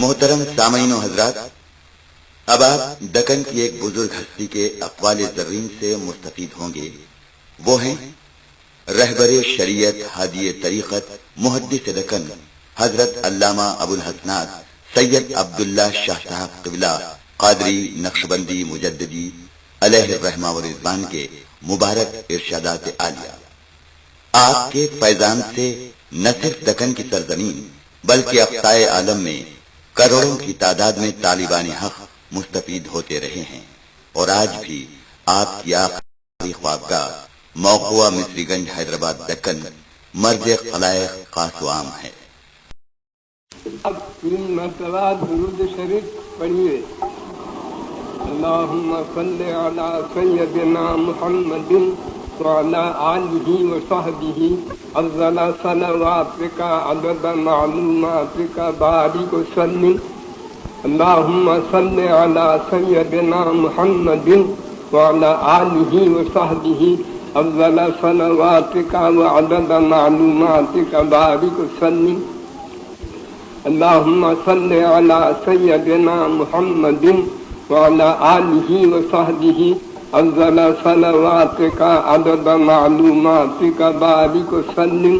محترم سامعین و حضرات، اب آپ دکن کی ایک بزرگ ہستی کے اقوال زرین سے مستفید ہوں گے۔ وہ ہیں رہبر شریعت، ہادی طریقت، محدث دکن حضرت علامہ ابو الحسنات سید عبداللہ شاہ صاحب قبلہ قادری نقشبندی مجددی علیہ الرحمہ و رضوان کے مبارک ارشادات عالیہ۔ آپ کے فیضان سے نہ صرف دکن کی سرزمین بلکہ اقصائے عالم میں کروڑوں کی تعداد میں طالبان حق مستفید ہوتے رہے ہیں، اور آج بھی آپ کی آخری خوابگاہ موقع مصری گنج حیدرآباد دکن مرج خلائق خاص و عام ہے۔ اب 3 مرتبہ درود شریف پڑھیے۔ اللہم صل علی سیدنا محمد وعلی آلہ وصحبہ افضل صلواتک عدد معلوماتک بارک وسلم۔ اللہم صل علی سیدنا محمد وعلی آلہ وصحبہ افضل صلواتک وعدد معلوماتک بارک وسلم۔ اللہم صل علی سیدنا محمد وعلی آلہ وصحبہ افضل صلواتک عدد معلوماتک بارک وسلم۔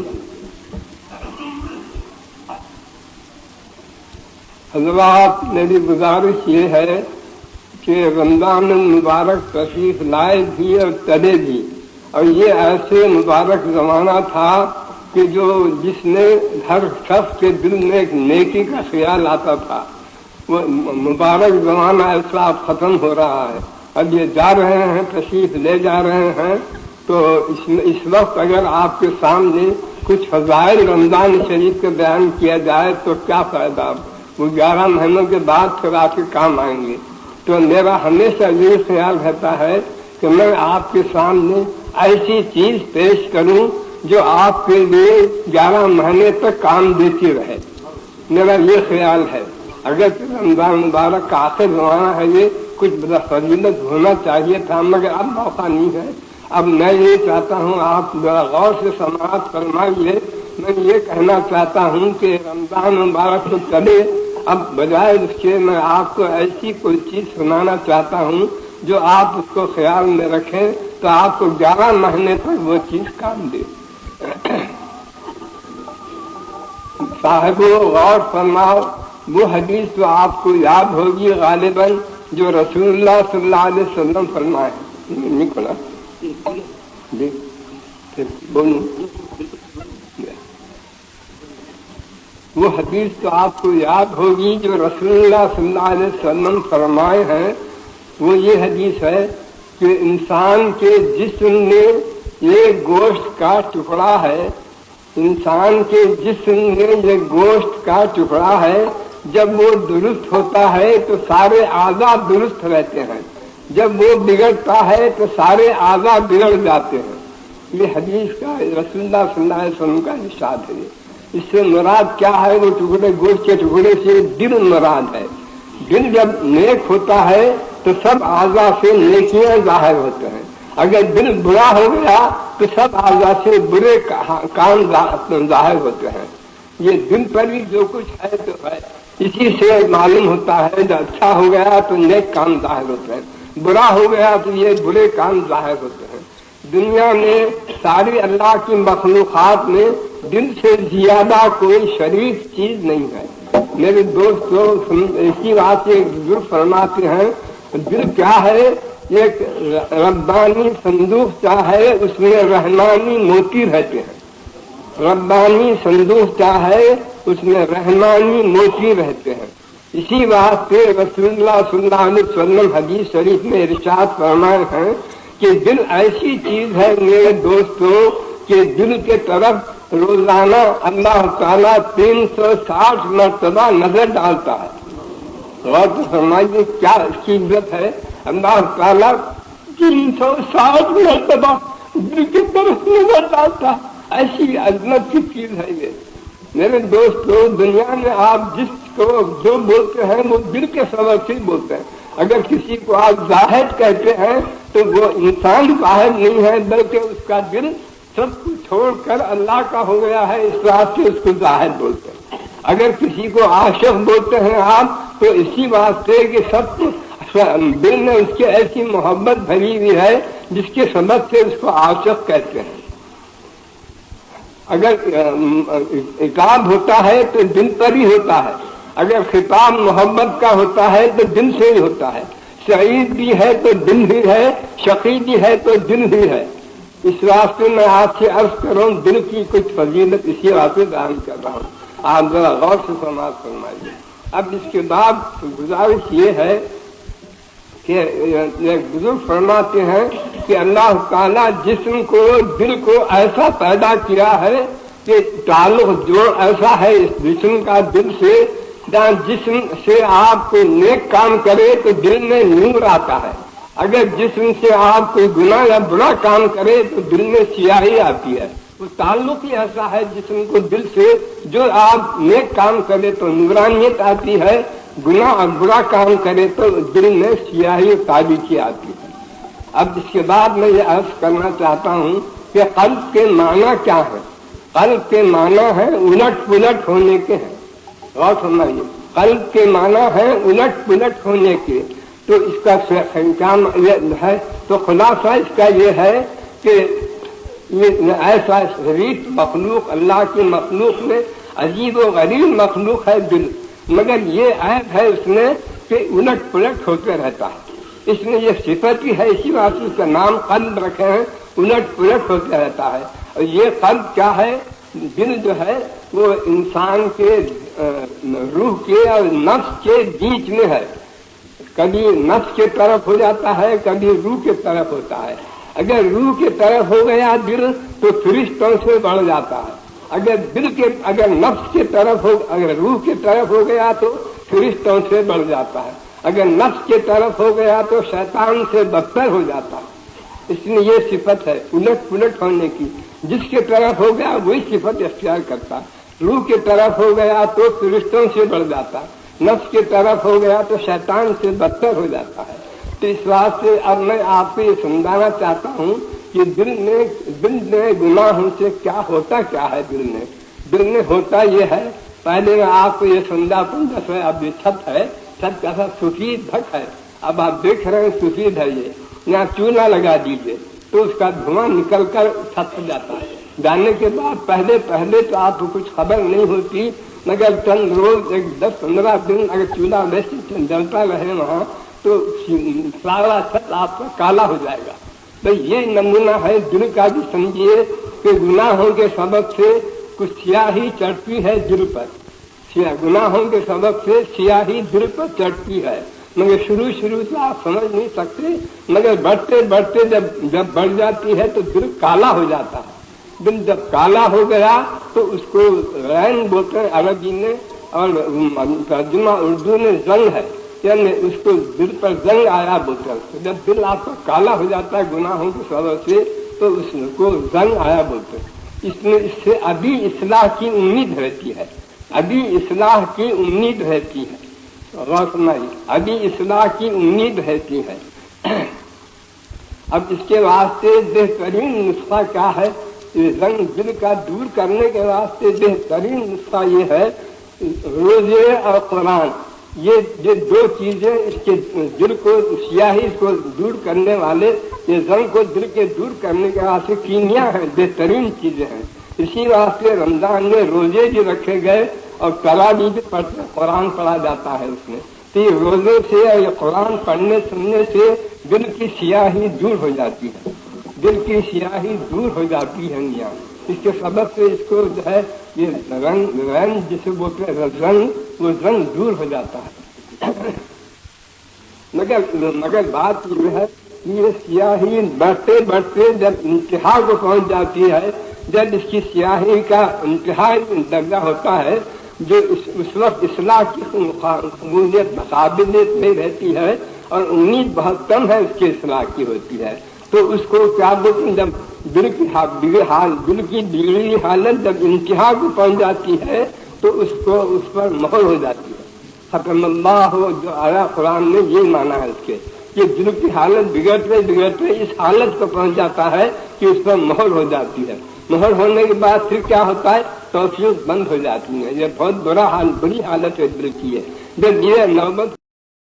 حضرات، میری گزارش یہ ہے کہ رمضان المبارک تشریف لائے بھی اور چلے بھی، اور یہ ایسے مبارک زمانہ تھا کہ جس نے ہر شخص کے دل میں ایک نیکی کا خیال آتا تھا۔ وہ مبارک زمانہ ایسا اب ختم ہو رہا ہے، اب یہ جا رہے ہیں، تشریف لے جا رہے ہیں، تو اس وقت اگر آپ کے سامنے کچھ فضائل رمضان شریف کے بیان کیا جائے تو کیا فائدہ؟ وہ 11 مہینوں کے بعد پھر آپ کے کام آئیں گے۔ تو میرا ہمیشہ یہ خیال رہتا ہے کہ میں آپ کے سامنے ایسی چیز پیش کروں جو آپ کے لیے 11 مہینے تک کام دیتی رہے، میرا یہ خیال ہے۔ اگر رمضان مبارک کا آخر زمانہ ہے، یہ کچھ بڑا فضیلت ہونا چاہیے تھا، مگر اب موقع نہیں ہے۔ اب میں یہ چاہتا ہوں آپ ذرا غور سے سماعت فرمائیے۔ میں یہ کہنا چاہتا ہوں کہ رمضان مبارک تو چلے، اب بجائے اس کے میں آپ کو ایسی کوئی چیز سنانا چاہتا ہوں جو آپ اس کو خیال میں رکھیں تو آپ کو 11 مہینے تک وہ چیز کام دے۔ صاحبو غور فرماؤ، وہ حدیث تو آپ کو یاد ہوگی غالباً جو رسول اللہ صلی اللہ علیہ وسلم فرمائے۔ نہیں کھلا جی بولوں، وہ حدیث تو آپ کو یاد ہوگی جو رسول اللہ صلی اللہ علیہ وسلم فرمائے ہیں۔ وہ یہ حدیث ہے کہ انسان کے جسم میں یہ گوشت کا ٹکڑا ہے، انسان کے جسم میں یہ گوشت کا ٹکڑا ہے، جب وہ درست ہوتا ہے تو سارے اعضاء درست رہتے ہیں، جب وہ بگڑتا ہے تو سارے اعضاء بگڑ جاتے ہیں۔ یہ حدیث کا رسول اللہ صلی اللہ علیہ وسلم کا ارشاد ہے۔ اس سے مراد کیا ہے؟ وہ ٹکڑے، گوشت کے ٹکڑے سے دل مراد ہے۔ دل جب نیک ہوتا ہے تو سب اعضاء سے نیکیاں ظاہر ہوتے ہیں، اگر دل برا ہو گیا تو سب اعضاء سے برے کام ظاہر ہوتے ہیں۔ یہ دل پر بھی جو کچھ ہے تو ہے، اسی سے معلوم ہوتا ہے جو اچھا ہو گیا تو نیک کام ظاہر ہوتے ہیں، برا ہو گیا تو یہ برے کام ظاہر ہوتے ہیں۔ دنیا میں ساری اللہ کی مخلوقات میں دل سے زیادہ کوئی شریف چیز نہیں ہے۔ میرے دوستوں، اسی بات سے بزرگ فرماتے ہیں دل کیا ہے؟ ایک ربانی صندوق چاہے اس میں رحمانی موتی رہتے ہیں، ربانی صندوق چاہے اس میں رحمانی موتی رہتے ہیں۔ اسی بات سے رسول اللہ صلی اللہ علیہ وسلم حدیث شریف میں ارشاد فرمائے ہیں کہ دل ایسی چیز ہے میرے دوستوں کہ دل کے طرف روزانہ اللہ تعالیٰ 360 مرتبہ نظر ڈالتا ہے۔ غور تو فرمائیے کیا اس کی عزت ہے، اللہ تعالیٰ 360 مرتبہ دل کی طرف نظر ڈالتا ہے، ایسی عظمت کی چیز ہے یہ۔ میرے دوستو، دنیا میں آپ جس کو جو بولتے ہیں وہ دل کے سبب سے بولتے ہیں۔ اگر کسی کو آپ زاہد کہتے ہیں تو وہ انسان زاہد نہیں ہے، بلکہ اس کا دل سب کو چھوڑ کر اللہ کا ہو گیا ہے، اس واسطے اس کو زاہد بولتے ہیں۔ اگر کسی کو عاشق بولتے ہیں آپ تو اسی واسطے کہ سب دل میں اس کی ایسی محبت بھری ہوئی ہے جس کے سبب سے اس کو عاشق کہتے ہیں. اگر عتاب ہوتا ہے تو دل پر ہی ہوتا ہے، اگر خطاب محبت کا ہوتا ہے تو دل سے ہی ہوتا ہے. سعید بھی ہے تو دل ہی ہے، شقی بھی ہے تو دل ہی ہے. اس واسطے میں آپ سے عرض کروں دل کی کچھ فضیلت اسی واسطے بیان کر رہا ہوں، آپ ذرا غور سے سماعت فرمائیے. اب اس کے بعد گزارش یہ ہے کہ بزرگ فرماتے ہیں کہ اللہ تعالیٰ جسم کو دل کو ایسا پیدا کیا ہے کہ تعلق جوڑ ایسا ہے اس جسم کا دل سے، جہاں جسم سے آپ کوئی نیک کام کرے تو دل میں نور آتا ہے، اگر جسم سے آپ کوئی گناہ یا برا کام کرے تو دل میں سیاہی آتی ہے. وہ تعلق ہی ایسا ہے جسم کو دل سے، جو آپ نیک کام کرے تو نورانیت آتی ہے، گناہ اور برا کام کرے تو دل میں سیاہی اور تاریکی آتی ہے. اب اس کے بعد میں یہ عرض کرنا چاہتا ہوں کہ قلب کے معنی کیا ہے. قلب کے معنی ہے الٹ پلٹ ہونے کے ہیں. غور فرمائیے، قلب کے معنی ہے الٹ پلٹ ہونے کے. تو اس کا ہے تو خلاصہ اس کا یہ ہے کہ یہ ایسا شریف مخلوق، اللہ کی مخلوق میں عجیب و غریب مخلوق ہے دل، مگر یہ عیب ہے اس میں کہ الٹ پلٹ ہوتے رہتا ہے. اس میں یہ صفت ہی ہے، اسی واسطے اس کا نام قلب رکھے ہیں، الٹ پلٹ ہوتا رہتا ہے. اور یہ قلب کیا ہے؟ دل جو ہے وہ انسان کے روح کے اور نفس کے بیچ میں ہے. کبھی نفس کے طرف ہو جاتا ہے، کبھی روح کے طرف ہوتا ہے. اگر روح کے طرف ہو گیا دل تو فرشتوں سے بڑھ جاتا ہے. اگر نفس کے طرف ہو، اگر روح کے طرف ہو گیا تو فرشتوں سے بڑھ جاتا ہے. اگر نفس کے طرف ہو گیا تو شیطان سے بدتر ہو جاتا ہے. اس میں یہ صفت ہے الٹ پلٹ ہونے کی. جس کے طرف ہو گیا وہی صفت اختیار کرتا. روح کے طرف ہو گیا تو فرشتوں سے بڑھ جاتا، نفس کے طرف ہو گیا تو شیطان سے بدتر ہو جاتا ہے. تو اس واسطے اب میں آپ کو یہ سمجھانا چاہتا ہوں کہ دل میں گناہوں سے کیا ہوتا کیا ہے. دل میں ہوتا یہ ہے، پہلے میں آپ کو یہ سمجھاتا ہوں. جیسے اب یہ چھت ہے، چھت کیسا سفید ڈھک ہے. اب آپ دیکھ رہے ہیں سفید ہے، یہ یہاں چولہا لگا دیجیے تو اس کا دھواں نکل کر چھت پر جاتا ہے. جانے کے بعد پہلے تو آپ کو کچھ خبر نہیں ہوتی، مگر چند روز 10-15 دن اگر چولہا ویسے جلتا رہے وہاں تو سارا چھت آپ کا کالا ہو جائے گا. تو یہ نمونہ ہے دل کا بھی. سمجھیے کہ گناہوں کے سبب سے کچھ سیاہی چڑھتی ہے دل پر. گناہوں کے سبب سے سیاہی دل پر چڑھتی ہے، مگر شروع سے آپ سمجھ نہیں سکتے، مگر بڑھتے جب بڑھ جاتی ہے تو دل کالا ہو جاتا ہے. دل جب کالا ہو گیا تو اس کو رین بولتے ہیں عربی میں، اور ترجمہ اردو میں زنگ ہے، یعنی اس کو دل پر زنگ آیا بولتے ہیں. جب دل آپ کا کالا ہو جاتا ہے گناہوں کے سبب سے تو اس کو زنگ آیا بولتے ہیں. اس سے ابھی اصلاح کی امید رہتی ہے، ابھی اصلاح کی امید رہتی ہے. ابھی اصلاح کی امید رہتی ہے. اب اس کے واسطے بہترین نسخہ کیا ہے؟ زنگ دل کا دور کرنے کے واسطے بہترین نسخہ یہ ہے روزے اور قرآن. یہ دو چیزیں اس کے دل کو سیاہی کو دور کرنے والے، یہ زنگ کو دل کے دور کرنے کے واسطے کیمیا ہیں، بہترین چیزیں ہیں. اسی واسطے رمضان میں روزے بھی رکھے گئے اور تراویح بھی پڑھتے، قرآن پڑھا جاتا ہے اس میں. تو یہ روزے سے اور یہ قرآن پڑھنے سننے سے دل کی سیاہی دور ہو جاتی ہے، دل کی سیاہی دور ہو جاتی ہے. اس کے سبب سے اس کو جو ہے یہ رنگ جسے بولتے ہیں رنگ، وہ رنگ دور ہو جاتا ہے. مگر بات یہ ہے کہ یہ سیاہی بڑھتے جب انتہا کو پہنچ جاتی ہے، جب اس کی سیاہی کا انتہائی درجہ ہوتا ہے، جو اس وقت اصلاح کی قبولیت قابلیت نہیں رہتی ہے اور امید بہت کم ہے اس کی اصلاح کی ہوتی ہے. تو اس کو کیا بولتے ہیں؟ جب دل کی بگڑی حالت جب انتہا کو پہنچ جاتی ہے تو اس پر مہر ہو جاتی ہے. ختم اللہ ہو جو آیا قرآن میں یہ مانا ہے اس کے کہ دل کی حالت بگڑتے اس حالت کو پہنچ جاتا ہے کہ اس پر مہر ہو جاتی ہے. مہر ہونے کے بعد پھر کیا ہوتا ہے؟ توفیق بند ہو جاتی ہے. یہ بہت بری حالت ہے دل کی ہے. جب یہ نوبت